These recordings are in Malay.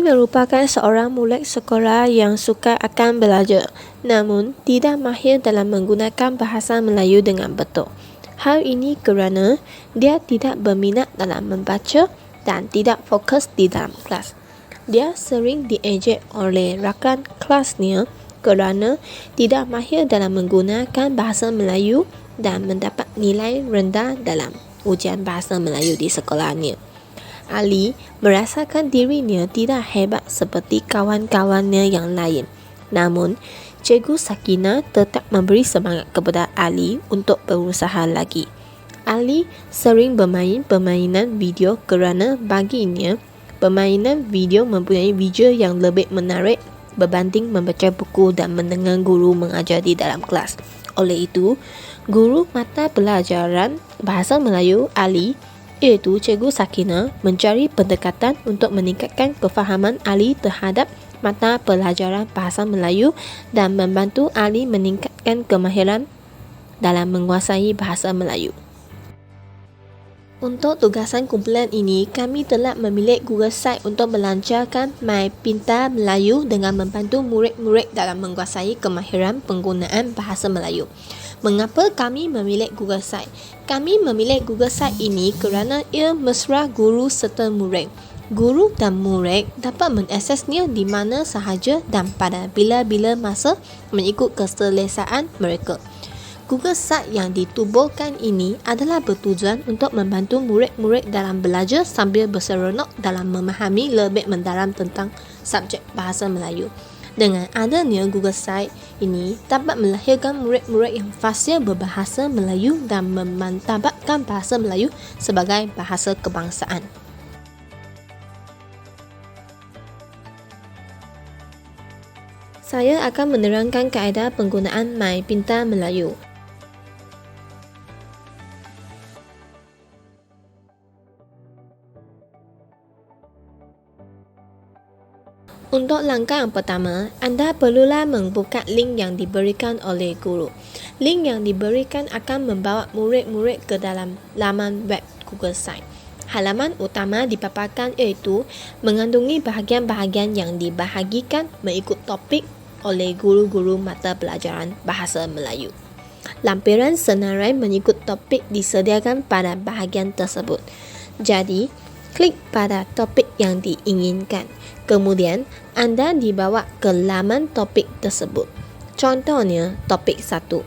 merupakan seorang murid sekolah yang suka akan belajar, namun tidak mahir dalam menggunakan bahasa Melayu dengan betul. Hal ini kerana dia tidak berminat dalam membaca dan tidak fokus di dalam kelas. Dia sering diejek oleh rakan kelasnya kerana tidak mahir dalam menggunakan bahasa Melayu dan mendapat nilai rendah dalam ujian bahasa Melayu di sekolahnya. Ali merasakan dirinya tidak hebat seperti kawan-kawannya yang lain. Namun, Cikgu Sakinah tetap memberi semangat kepada Ali untuk berusaha lagi. Ali sering bermain permainan video kerana baginya, permainan video mempunyai visual yang lebih menarik berbanding membaca buku dan mendengar guru mengajar di dalam kelas. Oleh itu, guru mata pelajaran Bahasa Melayu Ali iaitu Cikgu Sakinah mencari pendekatan untuk meningkatkan kefahaman Ali terhadap mata pelajaran Bahasa Melayu dan membantu Ali meningkatkan kemahiran dalam menguasai Bahasa Melayu. Untuk tugasan kumpulan ini, kami telah memilih Google Site untuk melancarkan My Pintar Melayu dengan membantu murid-murid dalam menguasai kemahiran penggunaan Bahasa Melayu. Mengapa kami memilih Google Site? Kami memilih Google Site ini kerana ia mesra guru serta murid. Guru dan murid dapat mengaksesnya di mana sahaja dan pada bila-bila masa mengikut keselesaan mereka. Google Site yang ditubuhkan ini adalah bertujuan untuk membantu murid-murid dalam belajar sambil berseronok dalam memahami lebih mendalam tentang subjek Bahasa Melayu. Dengan adanya Google Site ini dapat melahirkan murid-murid yang fasih berbahasa Melayu dan memantabatkan Bahasa Melayu sebagai bahasa kebangsaan. Saya akan menerangkan kaedah penggunaan My Pintar Melayu. Untuk langkah yang pertama, anda perlulah membuka link yang diberikan oleh guru. Link yang diberikan akan membawa murid-murid ke dalam laman web Google Site. Halaman utama dipaparkan iaitu mengandungi bahagian-bahagian yang dibahagikan mengikut topik oleh guru-guru mata pelajaran Bahasa Melayu. Lampiran senarai mengikut topik disediakan pada bahagian tersebut. Jadi, klik pada topik yang diinginkan. Kemudian, anda dibawa ke laman topik tersebut. Contohnya, topik 1.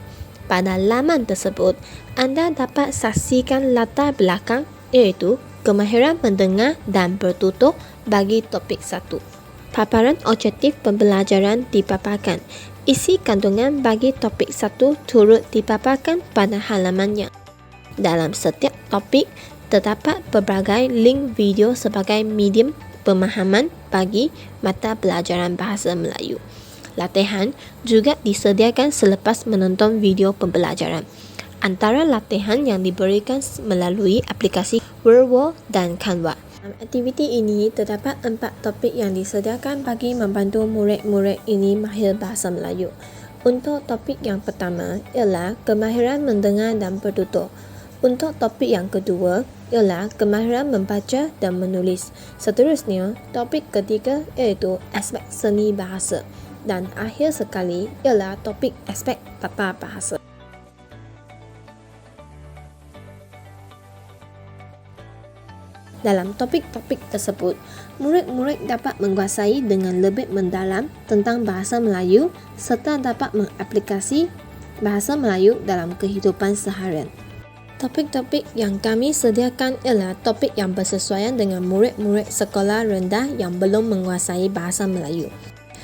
Pada laman tersebut, anda dapat saksikan latar belakang iaitu kemahiran mendengar dan bertutur bagi topik 1. Paparan objektif pembelajaran dipaparkan. Isi kandungan bagi topik 1 turut dipaparkan pada halamannya. Dalam setiap topik, terdapat pelbagai link video sebagai medium pemahaman bagi mata pelajaran Bahasa Melayu. Latihan juga disediakan selepas menonton video pembelajaran. Antara latihan yang diberikan melalui aplikasi Wordwall dan Canva. Dalam aktiviti ini terdapat 4 topik yang disediakan bagi membantu murid-murid ini mahir Bahasa Melayu. Untuk topik yang pertama ialah kemahiran mendengar dan bertutur. Untuk topik yang kedua ialah kemahiran membaca dan menulis. Seterusnya, topik ketiga iaitu aspek seni bahasa. Dan akhir sekali ialah topik aspek tata bahasa. Dalam topik-topik tersebut, murid-murid dapat menguasai dengan lebih mendalam tentang Bahasa Melayu serta dapat mengaplikasi Bahasa Melayu dalam kehidupan seharian. Topik-topik yang kami sediakan ialah topik yang bersesuaian dengan murid-murid sekolah rendah yang belum menguasai Bahasa Melayu.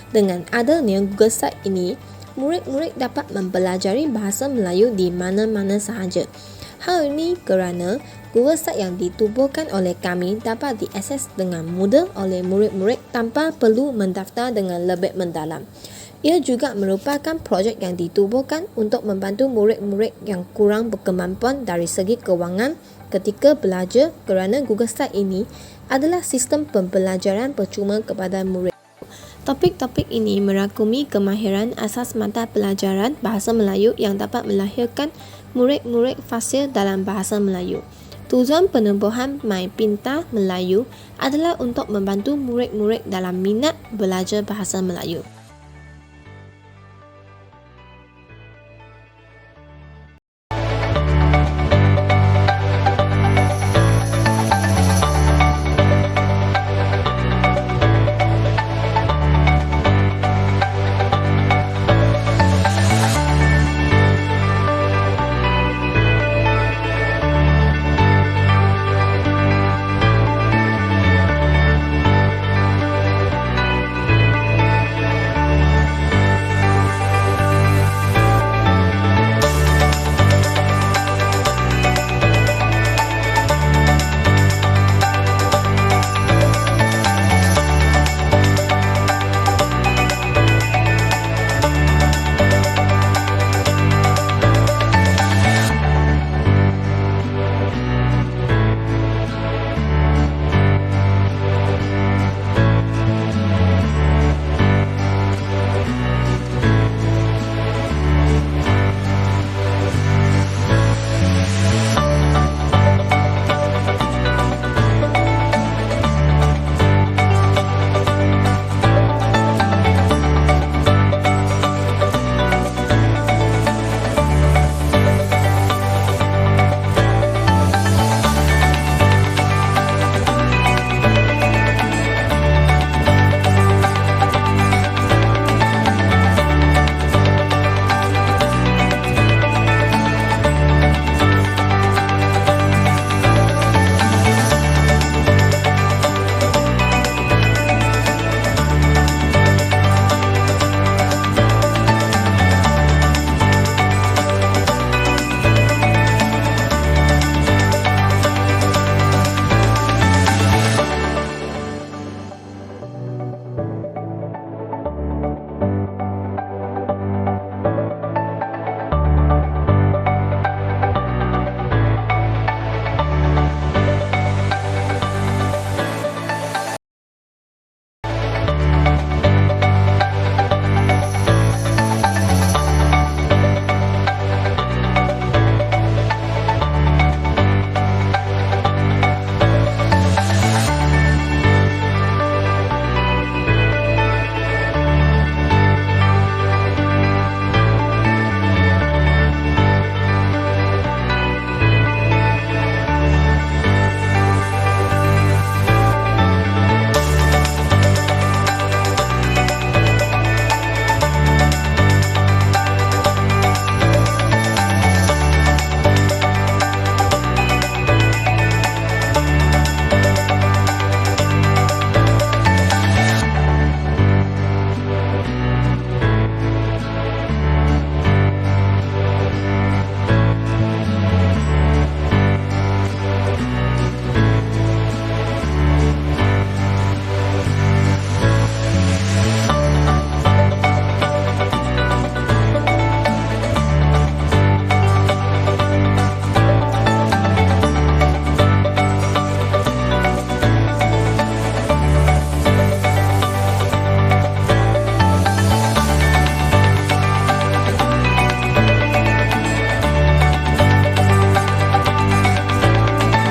Dengan adanya Google Site ini, murid-murid dapat mempelajari Bahasa Melayu di mana-mana sahaja. Hal ini kerana Google Site yang ditubuhkan oleh kami dapat diakses dengan mudah oleh murid-murid tanpa perlu mendaftar dengan lebih mendalam. Ia juga merupakan projek yang ditubuhkan untuk membantu murid-murid yang kurang berkemampuan dari segi kewangan ketika belajar kerana Google Site ini adalah sistem pembelajaran percuma kepada murid. Topik-topik ini merangkumi kemahiran asas mata pelajaran Bahasa Melayu yang dapat melahirkan murid-murid fasih dalam Bahasa Melayu. Tujuan penubuhan My Pintar Melayu adalah untuk membantu murid-murid dalam minat belajar bahasa Melayu.